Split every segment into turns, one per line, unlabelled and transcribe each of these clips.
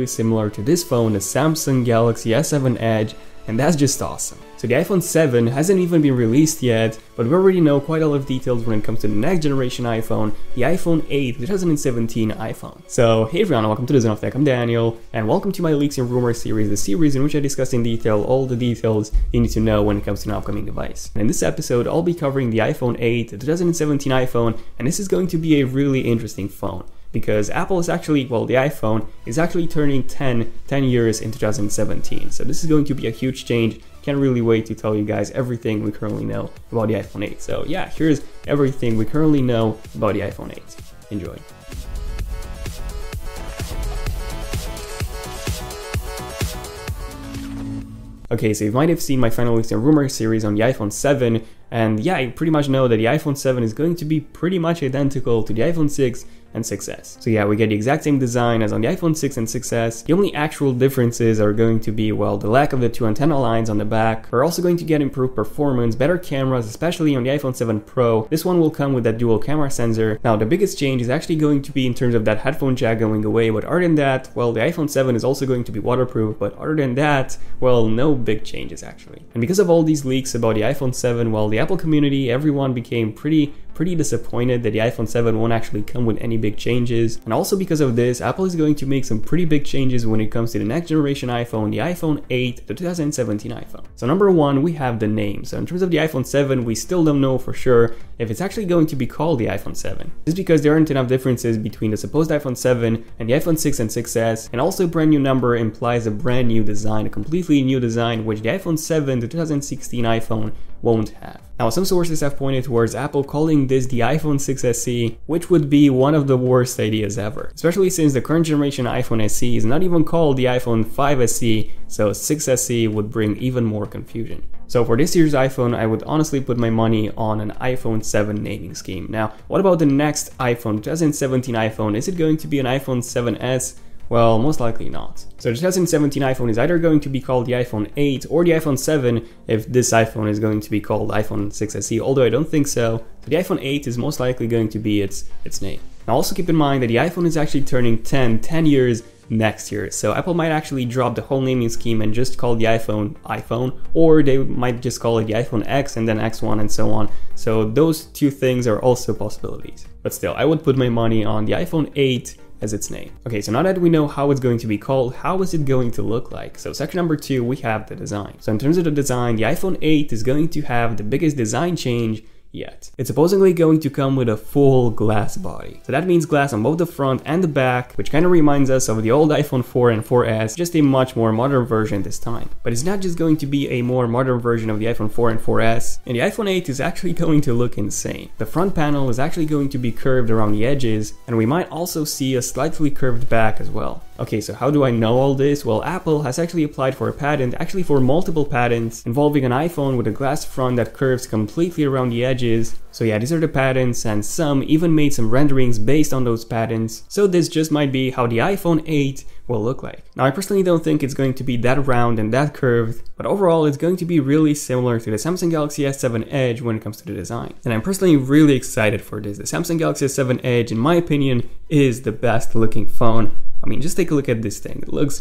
similar to this phone, the Samsung Galaxy S7 Edge, and that's just awesome. So the iPhone 7 hasn't even been released yet, but we already know quite a lot of details when it comes to the next generation iPhone, the iPhone 8 2017 iPhone. So hey everyone, welcome to the Zone of Tech. I'm Daniel, and welcome to my Leaks and Rumors series, the series in which I discuss in detail all the details you need to know when it comes to an upcoming device. And in this episode, I'll be covering the iPhone 8, the 2017 iPhone, and this is going to be a really interesting phone, because Apple is actually, well, the iPhone is actually turning 10 years in 2017. So this is going to be a huge change. Can't really wait to tell you guys everything we currently know about the iPhone 8. So yeah, here's everything we currently know about the iPhone 8. Enjoy. Okay, so you might have seen my final Leaks and Rumors series on the iPhone 7, and yeah, you pretty much know that the iPhone 7 is going to be pretty much identical to the iPhone 6 and 6S. So yeah, we get the exact same design as on the iPhone 6 and 6S. The only actual differences are going to be, well, the lack of the two antenna lines on the back. We're also going to get improved performance, better cameras, especially on the iPhone 7 Pro. This one will come with that dual camera sensor. Now, the biggest change is actually going to be in terms of that headphone jack going away, but other than that, well, the iPhone 7 is also going to be waterproof, but other than that, well, no big changes actually. And because of all these leaks about the iPhone 7, well, the Apple community, everyone became pretty disappointed that the iPhone 7 won't actually come with any big changes. And also because of this, Apple is going to make some pretty big changes when it comes to the next generation iPhone, the iPhone 8, the 2017 iPhone. So number one, we have the name. So in terms of the iPhone 7, we still don't know for sure if it's actually going to be called the iPhone 7. This is because there aren't enough differences between the supposed iPhone 7 and the iPhone 6 and 6S, and also a brand new number implies a brand new design, a completely new design, which the iPhone 7, the 2016 iPhone won't have. Now, some sources have pointed towards Apple calling this the iPhone 6 SE, which would be one of the worst ideas ever, especially since the current generation iPhone SE is not even called the iPhone 5 SE, so 6 SE would bring even more confusion. So for this year's iPhone, I would honestly put my money on an iPhone 7 naming scheme. Now, what about the next iPhone, 2017 iPhone? Is it going to be an iPhone 7S? Well, most likely not. So the 2017 iPhone is either going to be called the iPhone 8 or the iPhone 7 if this iPhone is going to be called iPhone 6 SE, although I don't think so. So the iPhone 8 is most likely going to be its name. Now also keep in mind that the iPhone is actually turning 10 years next year, so Apple might actually drop the whole naming scheme and just call the iPhone, or they might just call it the iPhone X and then X1 and so on. So those two things are also possibilities. But still, I would put my money on the iPhone 8 as its name. Okay, so now that we know how it's going to be called, how is it going to look like? So section number 2, we have the design. So in terms of the design, the iPhone 8 is going to have the biggest design change yet. It's supposedly going to come with a full glass body. So that means glass on both the front and the back, which kind of reminds us of the old iPhone 4 and 4S, just a much more modern version this time. But it's not just going to be a more modern version of the iPhone 4 and 4S, and the iPhone 8 is actually going to look insane. The front panel is actually going to be curved around the edges, and we might also see a slightly curved back as well. Okay, so how do I know all this? Well, Apple has actually applied for a patent, actually for multiple patents, involving an iPhone with a glass front that curves completely around the edges. So yeah, these are the patents, and some even made some renderings based on those patents. So this just might be how the iPhone 8 will look like. Now, I personally don't think it's going to be that round and that curved, but overall it's going to be really similar to the Samsung Galaxy S7 Edge when it comes to the design. And I'm personally really excited for this. The Samsung Galaxy S7 Edge, in my opinion, is the best looking phone. I mean, just take a look at this thing. It looks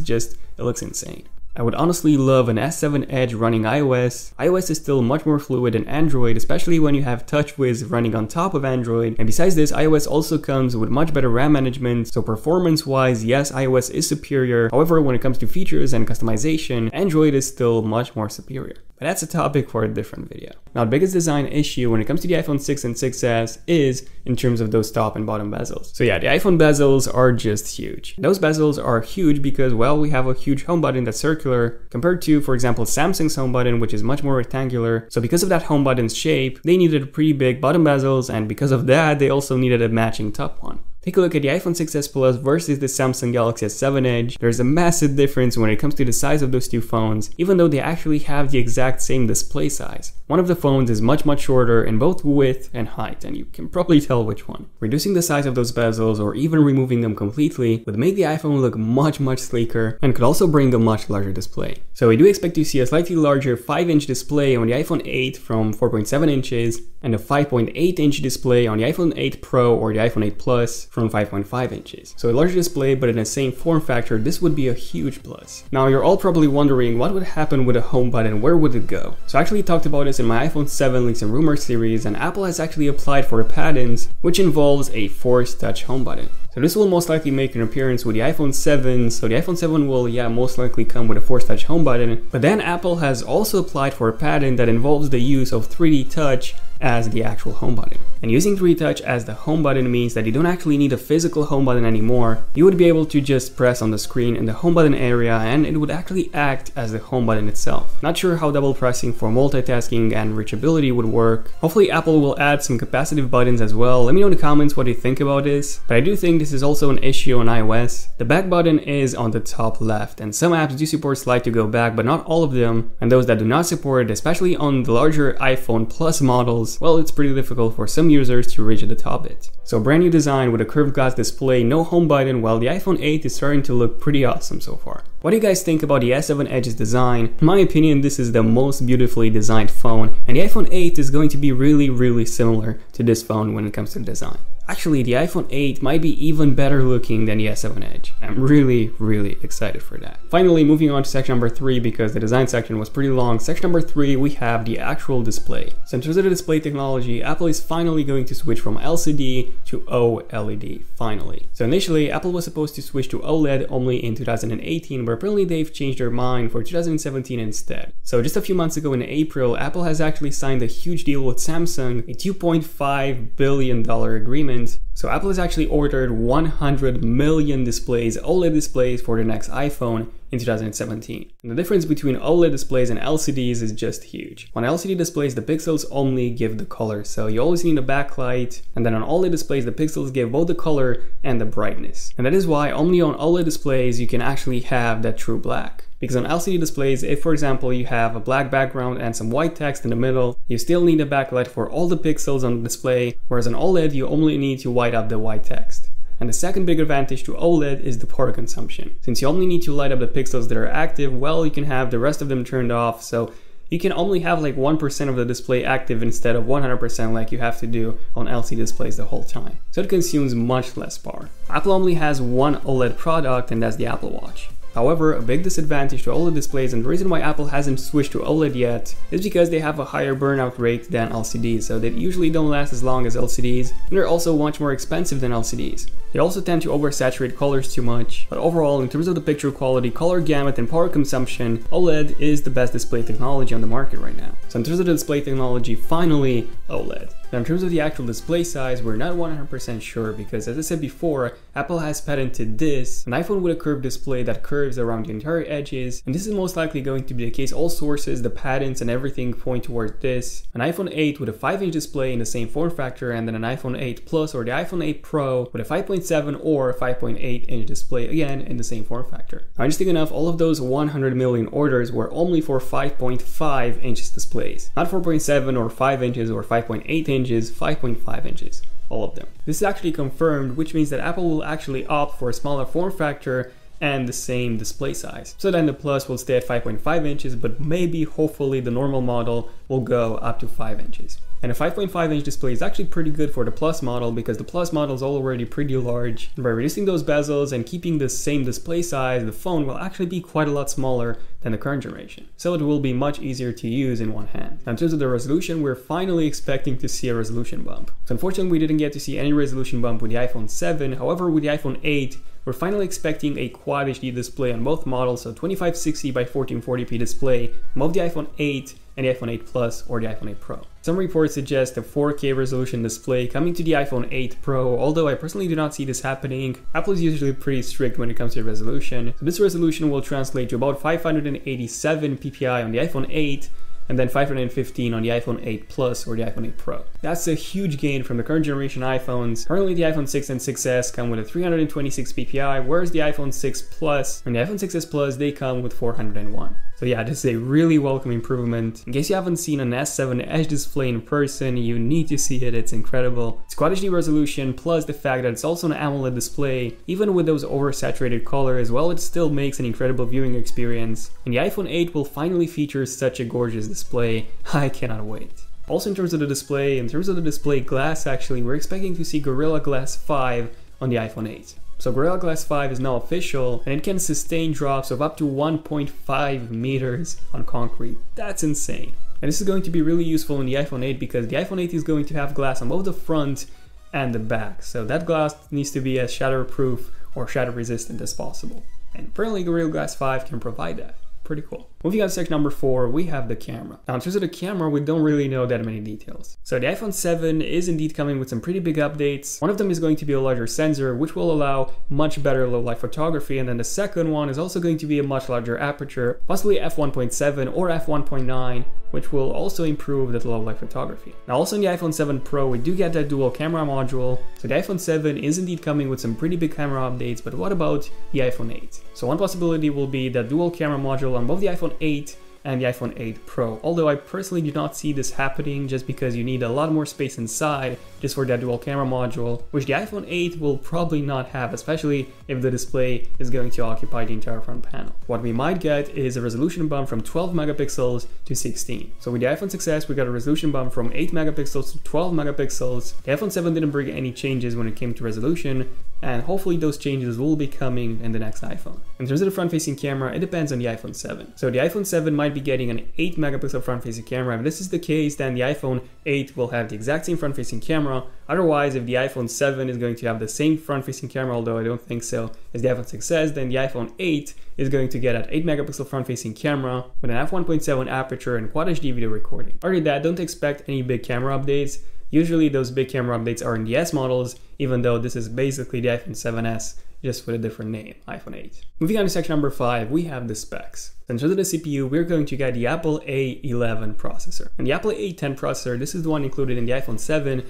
insane. I would honestly love an S7 Edge running iOS. iOS is still much more fluid than Android, especially when you have TouchWiz running on top of Android. And besides this, iOS also comes with much better RAM management, so performance-wise, yes, iOS is superior. However, when it comes to features and customization, Android is still much more superior. But that's a topic for a different video. Now, the biggest design issue when it comes to the iPhone 6 and 6S is in terms of those top and bottom bezels. So yeah, the iPhone bezels are just huge. Those bezels are huge because, well, we have a huge home button that's circular compared to, for example, Samsung's home button, which is much more rectangular. So because of that home button's shape, they needed pretty big bottom bezels, and because of that, they also needed a matching top one. Take a look at the iPhone 6s Plus versus the Samsung Galaxy S7 Edge. There's a massive difference when it comes to the size of those two phones, even though they actually have the exact same display size. One of the phones is much shorter in both width and height, and you can probably tell which one. Reducing the size of those bezels or even removing them completely would make the iPhone look much sleeker and could also bring a much larger display. So we do expect to see a slightly larger 5-inch display on the iPhone 8 from 4.7 inches, and a 5.8-inch display on the iPhone 8 Pro or the iPhone 8 Plus from 5.5 inches. So a larger display but in the same form factor, this would be a huge plus. Now you're all probably wondering what would happen with a home button, where would it go? So I actually talked about this in my iPhone 7 Leaks and Rumors series, and Apple has actually applied for a patent which involves a Force Touch home button. So this will most likely make an appearance with the iPhone 7, so the iPhone 7 will most likely come with a Force Touch home button, but then Apple has also applied for a patent that involves the use of 3D Touch as the actual home button. And using 3D Touch as the home button means that you don't actually need a physical home button anymore. You would be able to just press on the screen in the home button area and it would actually act as the home button itself. Not sure how double pressing for multitasking and reachability would work. Hopefully Apple will add some capacitive buttons as well. Let me know in the comments what you think about this. But I do think this is also an issue on iOS. The back button is on the top left and some apps do support slide to go back, but not all of them. And those that do not support it, especially on the larger iPhone Plus models, well, it's pretty difficult for some users to reach the top bit. So a brand new design with a curved glass display, no home button, while the iPhone 8 is starting to look pretty awesome so far. What do you guys think about the S7 Edge's design? In my opinion, this is the most beautifully designed phone, and the iPhone 8 is going to be really similar to this phone when it comes to design. Actually, the iPhone 8 might be even better looking than the S7 Edge. I'm really excited for that. Finally, moving on to section number 3, because the design section was pretty long. Section number 3, we have the actual display. So in terms of the display technology, Apple is finally going to switch from LCD to OLED, finally. So initially, Apple was supposed to switch to OLED only in 2018, but apparently they've changed their mind for 2017 instead. So just a few months ago in April, Apple has actually signed a huge deal with Samsung, a $2.5 billion agreement. So Apple has actually ordered 100 million displays, OLED displays, for the next iPhone in 2017. And the difference between OLED displays and LCDs is just huge. On LCD displays, the pixels only give the color, so you always need a backlight, and then on OLED displays, the pixels give both the color and the brightness. And that is why only on OLED displays you can actually have that true black. Because on LCD displays, if for example you have a black background and some white text in the middle, you still need a backlight for all the pixels on the display, whereas on OLED you only need to white up the white text. And the second big advantage to OLED is the power consumption. Since you only need to light up the pixels that are active, well, you can have the rest of them turned off, so you can only have like 1% of the display active instead of 100% like you have to do on LCD displays the whole time. So it consumes much less power. Apple only has one OLED product, and that's the Apple Watch. However, a big disadvantage to OLED displays, and the reason why Apple hasn't switched to OLED yet, is because they have a higher burnout rate than LCDs, so they usually don't last as long as LCDs, and they're also much more expensive than LCDs. They also tend to oversaturate colors too much, but overall, in terms of the picture quality, color gamut, and power consumption, OLED is the best display technology on the market right now. So in terms of the display technology, finally, OLED. Now in terms of the actual display size, we're not 100% sure because, as I said before, Apple has patented this, an iPhone with a curved display that curves around the entire edges, and this is most likely going to be the case. All sources, the patents, and everything point towards this. An iPhone 8 with a 5-inch display in the same form factor, and then an iPhone 8 Plus or the iPhone 8 Pro with a 5.7 or 5.8-inch display, again in the same form factor. Now, interesting enough, all of those 100 million orders were only for 5.5 inches displays, not 4.7 or 5 inches or 5.8 inches, 5.5 inches. All of them. This is actually confirmed, which means that Apple will actually opt for a smaller form factor and the same display size. So then the Plus will stay at 5.5 inches, but maybe, hopefully, the normal model will go up to 5 inches. And a 5.5-inch display is actually pretty good for the Plus model because the Plus model is already pretty large. And by reducing those bezels and keeping the same display size, the phone will actually be quite a lot smaller than the current generation. So it will be much easier to use in one hand. Now, in terms of the resolution, we're finally expecting to see a resolution bump. So unfortunately, we didn't get to see any resolution bump with the iPhone 7. However, with the iPhone 8, we're finally expecting a Quad HD display on both models, so 2560 by 1440p display on both the iPhone 8 and the iPhone 8 Plus or the iPhone 8 Pro. Some reports suggest a 4K resolution display coming to the iPhone 8 Pro, although I personally do not see this happening. Apple is usually pretty strict when it comes to resolution, so this resolution will translate to about 587 ppi on the iPhone 8 and then 515 on the iPhone 8 Plus or the iPhone 8 Pro. That's a huge gain from the current generation iPhones. Currently, the iPhone 6 and 6S come with a 326 ppi, whereas the iPhone 6 Plus and the iPhone 6S Plus, they come with 401. So yeah, this is a really welcome improvement. In case you haven't seen an S7 Edge display in person, you need to see it, it's incredible. It's Quad HD resolution, plus the fact that it's also an AMOLED display. Even with those oversaturated colors, well, it still makes an incredible viewing experience. And the iPhone 8 will finally feature such a gorgeous display. I cannot wait. Also in terms of the display glass actually, we're expecting to see Gorilla Glass 5 on the iPhone 8. So Gorilla Glass 5 is now official, and it can sustain drops of up to 1.5 meters on concrete. That's insane. And this is going to be really useful in the iPhone 8 because the iPhone 8 is going to have glass on both the front and the back. So that glass needs to be as shatterproof or shatter resistant as possible. And apparently Gorilla Glass 5 can provide that. Pretty cool. Moving on to section number 4, we have the camera. Now in terms of the camera, we don't really know that many details. So the iPhone 7 is indeed coming with some pretty big updates. One of them is going to be a larger sensor, which will allow much better low light photography. And then the second one is also going to be a much larger aperture, possibly f1.7 or f1.9, which will also improve that low light photography. Now also in the iPhone 7 Pro, we do get that dual camera module. So the iPhone 7 is indeed coming with some pretty big camera updates, but what about the iPhone 8? So one possibility will be that dual camera module on both the iPhone 8 and the iPhone 8 Pro. Although I personally do not see this happening just because you need a lot more space inside just for that dual camera module, which the iPhone 8 will probably not have, especially if the display is going to occupy the entire front panel. What we might get is a resolution bump from 12 megapixels to 16. So with the iPhone 6s, we got a resolution bump from 8 megapixels to 12 megapixels. The iPhone 7 didn't bring any changes when it came to resolution, and hopefully those changes will be coming in the next iPhone. In terms of the front-facing camera, it depends on the iPhone 7. So the iPhone 7 might be getting an 8 megapixel front-facing camera. If this is the case, then the iPhone 8 will have the exact same front-facing camera. Otherwise, if the iPhone 7 is going to have the same front-facing camera, although I don't think so, as the iPhone 6s, then the iPhone 8 is going to get an 8 megapixel front-facing camera with an f1.7 aperture and Quad HD video recording. Other than that, don't expect any big camera updates. Usually those big camera updates are in the S models, even though this is basically the iPhone 7s, just with a different name, iPhone 8. Moving on to section number 5, we have the specs. In terms of the CPU, we're going to get the Apple A11 processor. And the Apple A10 processor, this is the one included in the iPhone 7.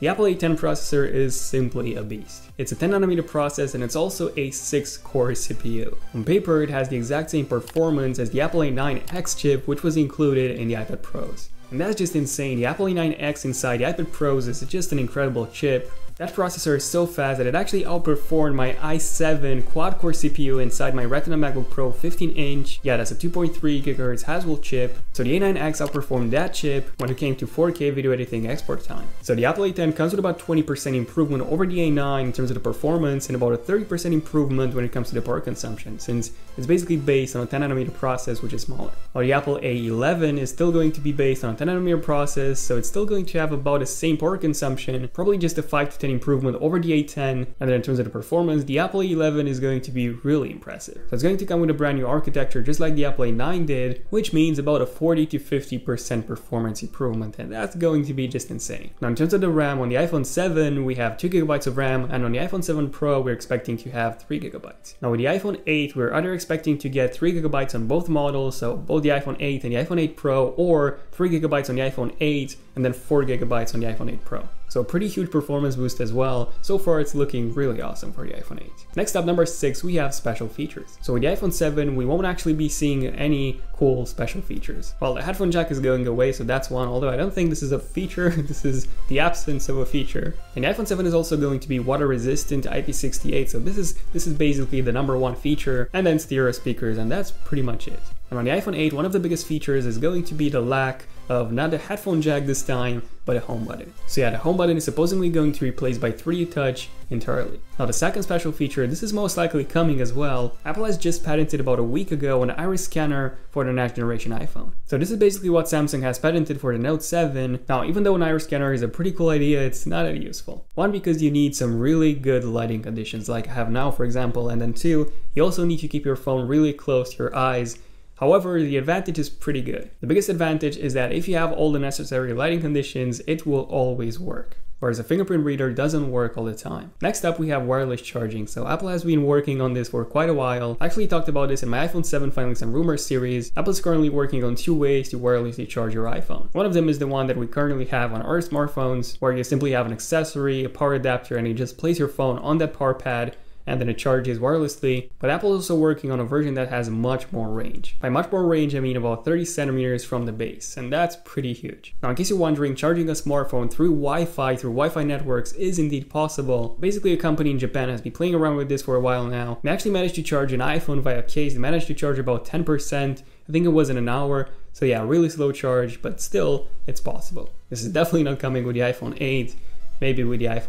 The Apple A10 processor is simply a beast. It's a 10nm process and it's also a 6-core CPU. On paper, it has the exact same performance as the Apple A9X chip, which was included in the iPad Pros. And that's just insane. The Apple A9X inside the iPad Pros is just an incredible chip. That processor is so fast that it actually outperformed my i7 quad-core CPU inside my Retina MacBook Pro 15-inch. Yeah, that's a 2.3 GHz Haswell chip. So the A9X outperformed that chip when it came to 4K video editing export time. So the Apple A10 comes with about 20% improvement over the A9 in terms of the performance and about a 30% improvement when it comes to the power consumption, since it's basically based on a 10nm process, which is smaller. While the Apple A11 is still going to be based on a 10nm process, so it's still going to have about the same power consumption, probably just a 5 to 10 improvement over the A10. And then in terms of the performance, the Apple A11 is going to be really impressive. So it's going to come with a brand new architecture just like the Apple A9 did, which means about a 40 to 50% performance improvement, and that's going to be just insane. Now in terms of the RAM, on the iPhone 7 we have 2 GB of RAM, and on the iPhone 7 Pro we're expecting to have 3 GB. Now with the iPhone 8 we're either expecting to get 3 GB on both models, so both the iPhone 8 and the iPhone 8 Pro, or 3 GB on the iPhone 8 and then 4 GB on the iPhone 8 Pro. So a pretty huge performance boost as well. So far it's looking really awesome for the iPhone 8. Next up, number 6, we have special features. So with the iPhone 7 we won't actually be seeing any cool special features. Well, the headphone jack is going away, so that's one, although I don't think this is a feature. This is the absence of a feature. And the iPhone 7 is also going to be water resistant IP68, so this is basically the number one feature, and then stereo speakers, and that's pretty much it. And on the iPhone 8, one of the biggest features is going to be the lack of not a headphone jack this time, but a home button. So yeah, the home button is supposedly going to be replaced by 3D Touch entirely. Now the second special feature, this is most likely coming as well. Apple has just patented about a week ago an iris scanner for the next generation iPhone. So this is basically what Samsung has patented for the Note 7. Now even though an iris scanner is a pretty cool idea, it's not that useful. One, because you need some really good lighting conditions like I have now, for example, and then two, you also need to keep your phone really close to your eyes. However, the advantage is pretty good. The biggest advantage is that if you have all the necessary lighting conditions, it will always work, whereas a fingerprint reader doesn't work all the time. Next up, we have wireless charging. So Apple has been working on this for quite a while. I actually talked about this in my iPhone 7 Findings and Rumors series. Apple is currently working on 2 ways to wirelessly charge your iPhone. One of them is the one that we currently have on our smartphones, where you simply have an accessory, a power adapter, and you just place your phone on that power pad, and then it charges wirelessly. But Apple is also working on a version that has much more range. By much more range, I mean about 30 centimeters from the base, and that's pretty huge. Now, in case you're wondering, charging a smartphone through Wi-Fi networks is indeed possible. Basically, a company in Japan has been playing around with this for a while now. They actually managed to charge an iPhone via case. They managed to charge about 10%, I think it was in an hour. So yeah, really slow charge, but still, it's possible. This is definitely not coming with the iPhone 8, maybe with the iPhone